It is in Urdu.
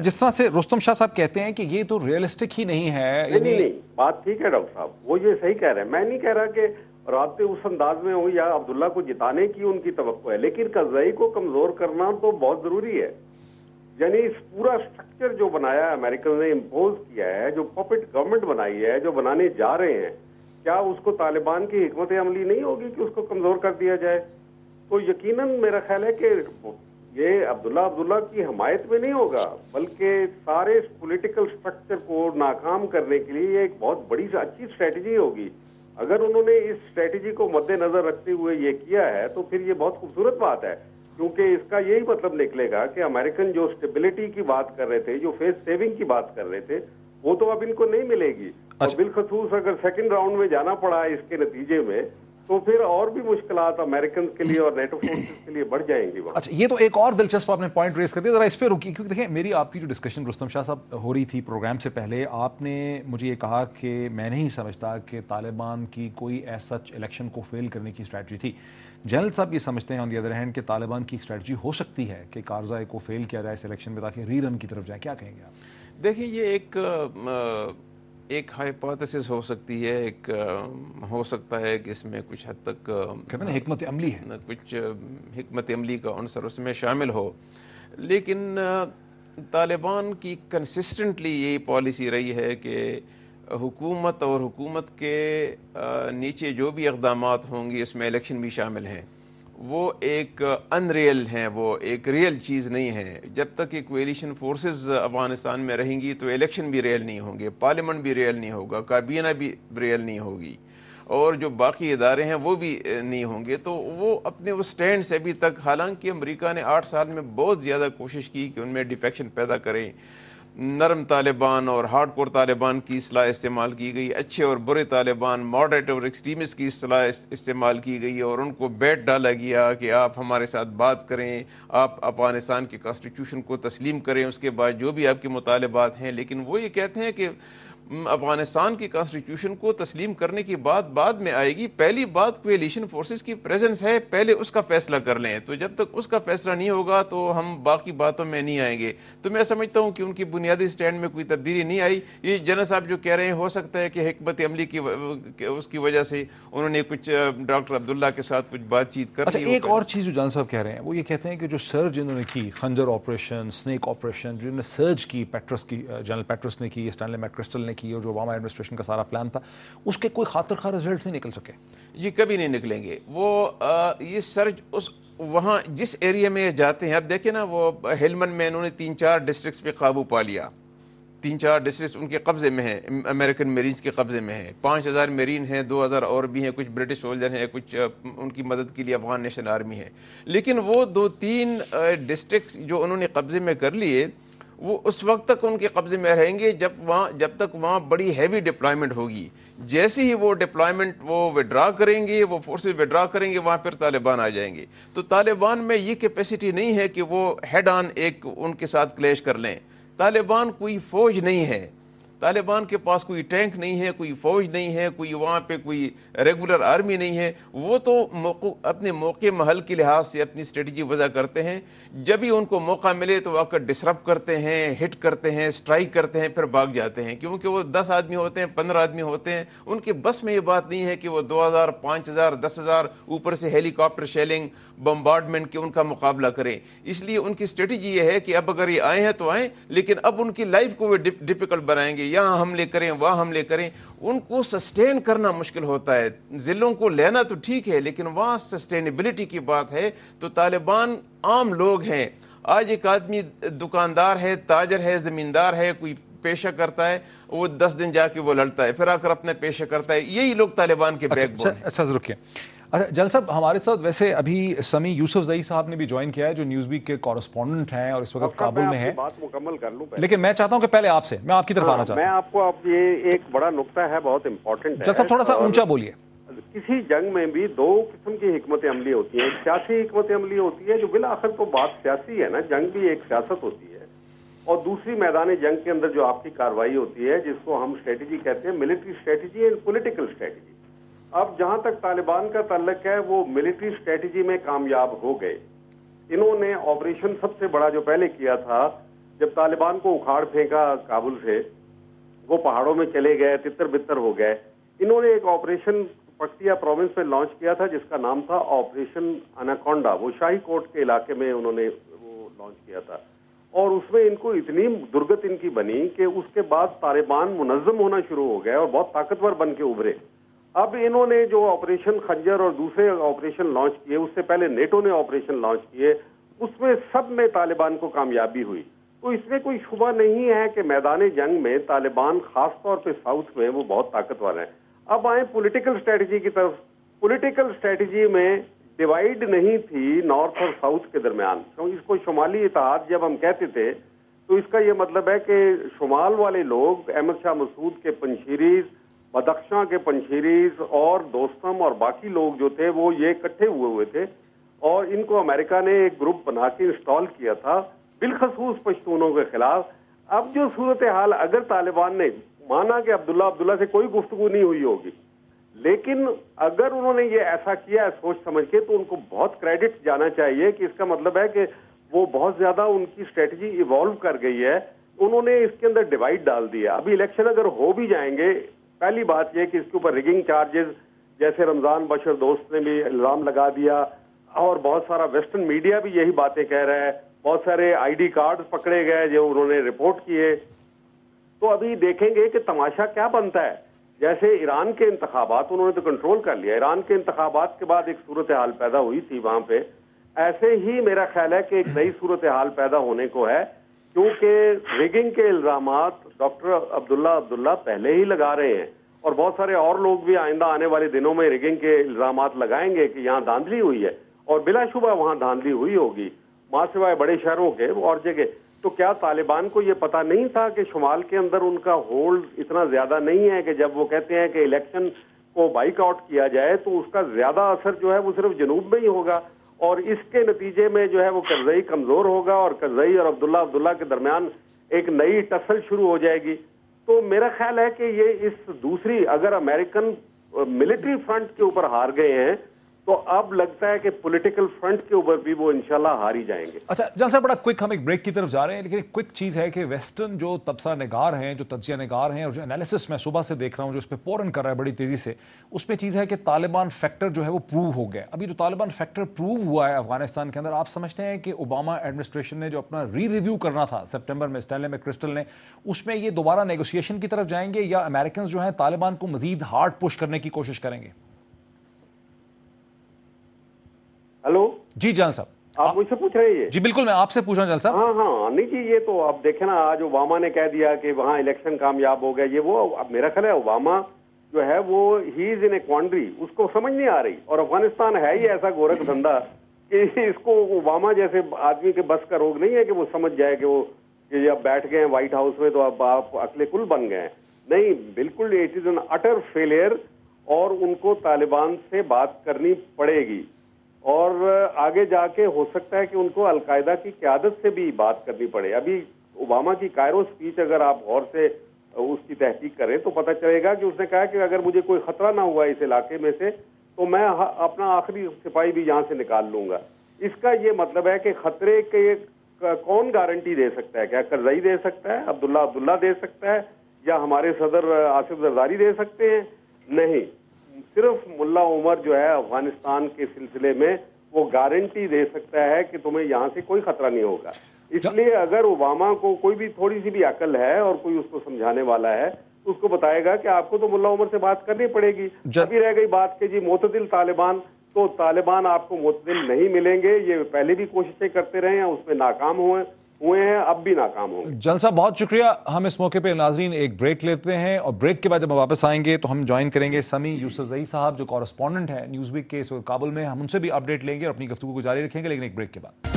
جس طرح سے رستم شاہ صاحب کہتے ہیں کہ یہ تو ریئلسٹک ہی نہیں ہے. نہیں بات ٹھیک ہے ڈاکٹر صاحب, وہ یہ صحیح کہہ رہے ہیں. میں نہیں کہہ رہا کہ رابطے اس انداز میں ہوں یا عبداللہ کو جتانے کی ان کی توقع ہے, لیکن کرزئی کو کمزور کرنا تو بہت ضروری ہے. یعنی اس پورا اسٹرکچر جو بنایا امریکن نے, امپوز کیا ہے, جو پپٹ گورنمنٹ بنائی ہے, جو بنانے جا رہے ہیں, کیا اس کو طالبان کی حکمت عملی نہیں ہوگی کہ اس کو کمزور کر دیا جائے؟ تو یقیناً میرا خیال ہے کہ یہ عبداللہ کی حمایت میں نہیں ہوگا, بلکہ سارے پولیٹیکل سٹرکچر کو ناکام کرنے کے لیے یہ ایک بہت بڑی اچھی اسٹریٹجی ہوگی. اگر انہوں نے اس اسٹریٹجی کو مد نظر رکھتے ہوئے یہ کیا ہے تو پھر یہ بہت خوبصورت بات ہے, کیونکہ اس کا یہی مطلب نکلے گا کہ امریکن جو اسٹیبلٹی کی بات کر رہے تھے, جو فیس سیونگ کی بات کر رہے تھے, وہ تو اب ان کو نہیں ملے گی. اور بالخصوص اگر سیکنڈ راؤنڈ میں جانا پڑا اس کے نتیجے میں, تو پھر اور بھی مشکلات امریکن کے لیے اور نیٹو فورسز کے لیے بڑھ جائیں گی. اچھا, یہ تو ایک اور دلچسپ آپ نے پوائنٹ ریز کر دیا, ذرا اس پہ رکی, کیونکہ دیکھیں میری آپ کی جو ڈسکشن رستم شاہ صاحب ہو رہی تھی پروگرام سے پہلے, آپ نے مجھے یہ کہا کہ میں نہیں سمجھتا کہ طالبان کی کوئی ایسا الیکشن کو فیل کرنے کی اسٹریٹجی تھی. جنرل صاحب یہ سمجھتے ہیں آن دی ادر ہینڈ کہ طالبان کی اسٹریٹجی ہو سکتی ہے کہ کارزائی کو فیل کیا جائے اس الیکشن میں تاکہ ری رن کی طرف جائے. کیا کہیں گے آپ؟ دیکھیں, یہ ایک ہائپوتھیسس ہو سکتی ہے, ایک ہو سکتا ہے کہ اس میں کچھ حد تک حکمت عملی ہے, کچھ حکمت عملی کا عنصر اس میں شامل ہو, لیکن طالبان کی کنسسٹنٹلی یہی پالیسی رہی ہے کہ حکومت اور حکومت کے نیچے جو بھی اقدامات ہوں گے اس میں الیکشن بھی شامل ہیں, وہ ایک ان ریئل ہیں, وہ ایک ریئل چیز نہیں ہے. جب تک کہ کویلیشن فورسز افغانستان میں رہیں گی تو الیکشن بھی ریئل نہیں ہوں گے, پارلیمنٹ بھی ریئل نہیں ہوگا, کابینہ بھی ریئل نہیں ہوگی, اور جو باقی ادارے ہیں وہ بھی نہیں ہوں گے. تو وہ اپنے وہ سٹینڈ سے ابھی تک, حالانکہ امریکہ نے 8 سال میں بہت زیادہ کوشش کی کہ ان میں ڈیفیکشن پیدا کریں, نرم طالبان اور ہارڈ کور طالبان کی اصطلاح استعمال کی گئی, اچھے اور برے طالبان, ماڈریٹ اور ایکسٹریمسٹ کی اصطلاح استعمال کی گئی, اور ان کو بیٹ ڈالا گیا کہ آپ ہمارے ساتھ بات کریں, آپ افغانستان کے کانسٹیٹیوشن کو تسلیم کریں, اس کے بعد جو بھی آپ کے مطالبات ہیں. لیکن وہ یہ کہتے ہیں کہ افغانستان کی کانسٹیٹیوشن کو تسلیم کرنے کی بات بعد میں آئے گی, پہلی بات کویلیشن فورسز کی پریزنس ہے, پہلے اس کا فیصلہ کر لیں. تو جب تک اس کا فیصلہ نہیں ہوگا تو ہم باقی باتوں میں نہیں آئیں گے. تو میں سمجھتا ہوں کہ ان کی بنیادی سٹینڈ میں کوئی تبدیلی نہیں آئی. یہ جنرل صاحب جو کہہ رہے ہیں, ہو سکتا ہے کہ حکمت عملی کی اس کی وجہ سے انہوں نے کچھ ڈاکٹر عبداللہ کے ساتھ کچھ بات چیت کر لی. ایک اور چیز جو جنرل صاحب کہہ رہے ہیں وہ یہ کہتے ہیں کہ جو سرج انہوں نے کی, خنجر آپریشن, سنیک آپریشن, جو انہوں نے سرج کی پیٹرس کی, جنرل پیٹرس نے کی, اسٹینلی میکرسٹل نے کی, اور جو اوباما ایڈمنسٹریشن کا سارا پلان تھا, اس کے کوئی خاطر خواہ رزلٹس نہیں نکل سکے. جی کبھی نہیں نکلیں گے. وہ یہ سرج اس وہاں جس ایریا میں جاتے ہیں, اب دیکھیں نا, وہ ہیلمن میں انہوں نے 3-4 ڈسٹرکٹس پہ قابو پا لیا, 3-4 ڈسٹرکٹس ان کے قبضے میں ہیں, امریکن میرینز کے قبضے میں ہیں. 5000 میرین ہیں, 2000 اور بھی ہیں, کچھ برٹش سولجر ہیں, کچھ ان کی مدد کے لیے افغان نیشنل آرمی ہے. لیکن وہ 2-3 ڈسٹرکٹس جو انہوں نے قبضے میں کر لیے, وہ اس وقت تک ان کے قبضے میں رہیں گے جب تک وہاں بڑی ہیوی ڈپلائمنٹ ہوگی. جیسے ہی وہ ڈپلائمنٹ وہ وڈرا کریں گے, وہ فورسز وڈرا کریں گے, وہاں پھر طالبان آ جائیں گے. تو طالبان میں یہ کیپیسٹی نہیں ہے کہ وہ ہیڈ آن ایک ان کے ساتھ کلیش کر لیں. طالبان کوئی فوج نہیں ہے, طالبان کے پاس کوئی ٹینک نہیں ہے, کوئی فوج نہیں ہے, کوئی وہاں پہ کوئی ریگولر آرمی نہیں ہے. وہ تو اپنے موقع محل کے لحاظ سے اپنی اسٹریٹجی وضع کرتے ہیں. جب ہی ان کو موقع ملے تو آ کر ڈسرپٹ کرتے ہیں, ہٹ کرتے ہیں, اسٹرائک کرتے ہیں, پھر بھاگ جاتے ہیں. کیونکہ وہ 10 آدمی ہوتے ہیں, 15 آدمی ہوتے ہیں, ان کے بس میں یہ بات نہیں ہے کہ وہ 2000, 5000, 10,000 اوپر سے ہیلی کاپٹر شیلنگ, بمبارڈمنٹ کے ان کا مقابلہ کریں. اس لیے ان کی اسٹریٹجی یہ ہے کہ اب اگر یہ آئے ہیں تو آئیں, لیکن اب ان کی لائف کو وہ ڈیفیکلٹ بنائیں گے. یہاں حملے کریں, وہاں حملے کریں, ان کو سسٹین کرنا مشکل ہوتا ہے. ضلعوں کو لینا تو ٹھیک ہے, لیکن وہاں سسٹینیبلٹی کی بات ہے. تو طالبان عام لوگ ہیں. آج ایک آدمی دکاندار ہے, تاجر ہے, زمیندار ہے, کوئی پیشہ کرتا ہے, وہ 10 دن جا کے وہ لڑتا ہے, پھر آ کر اپنا پیشہ کرتا ہے. یہی لوگ طالبان کے بیک بون ہیں. اچھا رکیے. اچھا جنرل صاحب, ہمارے ساتھ ویسے ابھی سمی یوسف زئی صاحب نے بھی جوائن کیا ہے, جو نیوز ویک کے کورسپونڈنٹ ہیں اور اس وقت کابل میں ہیں. بات مکمل کر لوں, لیکن میں چاہتا ہوں کہ پہلے آپ سے, میں آپ کی طرف آنا چاہتا ہوں. میں آپ کو اب یہ ایک بڑا نقطہ ہے, بہت امپورٹنٹ ہے. جنرل صاحب تھوڑا سا اونچا بولیے. کسی جنگ میں بھی 2 قسم کی حکمت عملی ہوتی ہے. ایک سیاسی حکمت عملی ہوتی ہے جو بالآخر تو بات سیاسی ہے نا, جنگ بھی ایک سیاست ہوتی ہے. اور دوسری میدان جنگ کے اندر جو آپ کی کارروائی ہوتی ہے, جس کو ہم اسٹریٹجی کہتے ہیں, military strategy and political strategy. اب جہاں تک طالبان کا تعلق ہے, وہ ملٹری اسٹریٹجی میں کامیاب ہو گئے. انہوں نے آپریشن سب سے بڑا جو پہلے کیا تھا جب طالبان کو اکھاڑ پھینکا کابل سے، وہ پہاڑوں میں چلے گئے، تتر بتر ہو گئے، انہوں نے ایک آپریشن پکتیا پروونس میں لانچ کیا تھا جس کا نام تھا آپریشن اناکونڈا. وہ شاہی کوٹ کے علاقے میں انہوں نے وہ لانچ کیا تھا، اور اس میں ان کو اتنی درگت ان کی بنی کہ اس کے بعد طالبان منظم ہونا شروع ہو گئے اور بہت طاقتور بن کے ابھرے. اب انہوں نے جو آپریشن خنجر اور دوسرے آپریشن لانچ کیے، اس سے پہلے نیٹو نے آپریشن لانچ کیے، اس میں سب میں طالبان کو کامیابی ہوئی. تو اس میں کوئی شبہ نہیں ہے کہ میدان جنگ میں طالبان خاص طور پہ ساؤتھ میں وہ بہت طاقتور ہیں. اب آئیں پولیٹیکل اسٹریٹجی کی طرف. پولیٹیکل اسٹریٹجی میں ڈیوائیڈ نہیں تھی نارتھ اور ساؤتھ کے درمیان. اس کو شمالی اتحاد جب ہم کہتے تھے تو اس کا یہ مطلب ہے کہ شمال والے لوگ احمد شاہ مسعود کے پنشیریز، بدخشاں کے پنشیریز اور دوستم اور باقی لوگ جو تھے وہ یہ اکٹھے ہوئے تھے، اور ان کو امریکہ نے ایک گروپ بنا کے انسٹال کیا تھا بالخصوص پشتونوں کے خلاف. اب جو صورتحال، اگر طالبان نے مانا کہ عبداللہ سے کوئی گفتگو نہیں ہوئی ہوگی، لیکن اگر انہوں نے یہ ایسا کیا ہے سوچ سمجھ کے، تو ان کو بہت کریڈٹ جانا چاہیے کہ اس کا مطلب ہے کہ وہ بہت زیادہ ان کی اسٹریٹجی ایوالو کر گئی ہے. انہوں نے اس کے اندر ڈیوائیڈ ڈال دیا. ابھی الیکشن اگر ہو بھی جائیں گے، پہلی بات یہ کہ اس کے اوپر ریگنگ چارجز، جیسے رمضان بشر دوست نے بھی الزام لگا دیا، اور بہت سارا ویسٹرن میڈیا بھی یہی باتیں کہہ رہا ہے، بہت سارے آئی ڈی کارڈ پکڑے گئے جو انہوں نے رپورٹ کیے. تو ابھی دیکھیں گے کہ تماشا کیا بنتا ہے. جیسے ایران کے انتخابات انہوں نے تو کنٹرول کر لیا، ایران کے انتخابات کے بعد ایک صورتحال پیدا ہوئی تھی وہاں پہ، ایسے ہی میرا خیال ہے کہ ایک نئی صورتحال پیدا ہونے کو ہے، کیونکہ ریگنگ کے الزامات ڈاکٹر عبداللہ پہلے ہی لگا رہے ہیں، اور بہت سارے اور لوگ بھی آئندہ آنے والے دنوں میں ریگنگ کے الزامات لگائیں گے کہ یہاں دھاندلی ہوئی ہے، اور بلا شبہ وہاں دھاندلی ہوئی ہوگی، ماں سوائے بڑے شہروں کے اور جگہ. تو کیا طالبان کو یہ پتا نہیں تھا کہ شمال کے اندر ان کا ہولڈ اتنا زیادہ نہیں ہے کہ جب وہ کہتے ہیں کہ الیکشن کو بائیک آؤٹ کیا جائے تو اس کا زیادہ اثر جو ہے وہ صرف جنوب میں ہی ہوگا، اور اس کے نتیجے میں جو ہے وہ کرزئی کمزور ہوگا، اور کرزئی اور عبداللہ کے درمیان ایک نئی ٹسل شروع ہو جائے گی. تو میرا خیال ہے کہ یہ اس دوسری، اگر امریکن ملٹری فرنٹ کے اوپر ہار گئے ہیں تو اب لگتا ہے کہ پولیٹیکل فرنٹ کے اوپر بھی وہ انشاءاللہ ہار ہی جائیں گے. اچھا جان صاحب، بڑا کوئک، ہم ایک بریک کی طرف جا رہے ہیں، لیکن ایک کوئک چیز ہے کہ ویسٹرن جو تبصرہ نگار ہیں، جو تجزیہ نگار ہیں، اور جو انالیسس میں صبح سے دیکھ رہا ہوں جو اس پہ پورن کر رہا ہے بڑی تیزی سے، اس میں چیز ہے کہ طالبان فیکٹر جو ہے وہ پروو ہو گیا. ابھی جو طالبان فیکٹر پروو ہوا ہے افغانستان کے اندر، آپ سمجھتے ہیں کہ اوباما ایڈمنسٹریشن نے جو اپنا ریویو کرنا تھا سپٹمبر میں اسٹینلے میں کرسٹل نے، اس میں یہ دوبارہ نیگوسیشن کی طرف جائیں گے، یا امریکنز جو ہیں طالبان کو مزید ہارڈ پش کرنے کی کوشش کریں گے؟ ہلو جی جان صاحب، آپ مجھ سے پوچھ رہے ہیں؟ جی بالکل، میں آپ سے پوچھ رہا ہوں جان صاحب. ہاں نہیں جی، یہ تو آپ دیکھیں نا، آج اوباما نے کہہ دیا کہ وہاں الیکشن کامیاب ہو گیا، یہ وہ. اب میرا خیال ہے اوباما جو ہے وہ ہی از ان اے کوانڈری، اس کو سمجھ نہیں آ رہی، اور افغانستان ہے ہی ایسا گورکھ دھندا کہ اس کو اوباما جیسے آدمی کے بس کا روگ نہیں ہے کہ وہ سمجھ جائے کہ وہ کہ اب بیٹھ گئے ہیں وائٹ ہاؤس میں تو اب آپ عقل کل بن گئے ہیں. نہیں، بالکل اٹ از این اٹر فیلئر، اور ان کو طالبان سے بات کرنی پڑے گی، اور آگے جا کے ہو سکتا ہے کہ ان کو القاعدہ کی قیادت سے بھی بات کرنی پڑے. ابھی اوباما کی کائرو سپیچ اگر آپ غور سے اس کی تحقیق کریں تو پتہ چلے گا کہ اس نے کہا کہ اگر مجھے کوئی خطرہ نہ ہوا اس علاقے میں سے تو میں اپنا آخری سپاہی بھی یہاں سے نکال لوں گا. اس کا یہ مطلب ہے کہ خطرے کے کون گارنٹی دے سکتا ہے؟ کیا کرزئی دے سکتا ہے؟ عبداللہ دے سکتا ہے؟ یا ہمارے صدر آصف زرداری دے سکتے ہیں؟ نہیں، صرف ملا عمر جو ہے افغانستان کے سلسلے میں وہ گارنٹی دے سکتا ہے کہ تمہیں یہاں سے کوئی خطرہ نہیں ہوگا. اس لیے اگر اوباما کو کوئی بھی تھوڑی سی بھی عقل ہے اور کوئی اس کو سمجھانے والا ہے تو اس کو بتائے گا کہ آپ کو تو ملا عمر سے بات کرنی پڑے گی. ابھی رہ گئی بات کہ جی معتدل طالبان، تو طالبان آپ کو معتدل نہیں ملیں گے. یہ پہلے بھی کوششیں کرتے رہے ہیں، اس میں ناکام ہوئے ہیں، اب بھی ناکام ہوں گے. جان صاحب بہت شکریہ. ہم اس موقع پہ ناظرین ایک بریک لیتے ہیں، اور بریک کے بعد جب ہم واپس آئیں گے تو ہم جوائن کریں گے سمی یوسفزئی صاحب جو کورسپونڈنٹ ہیں نیوز ویک کے کابل میں. ہم ان سے بھی اپڈیٹ لیں گے اور اپنی گفتگو کو جاری رکھیں گے، لیکن ایک بریک کے بعد.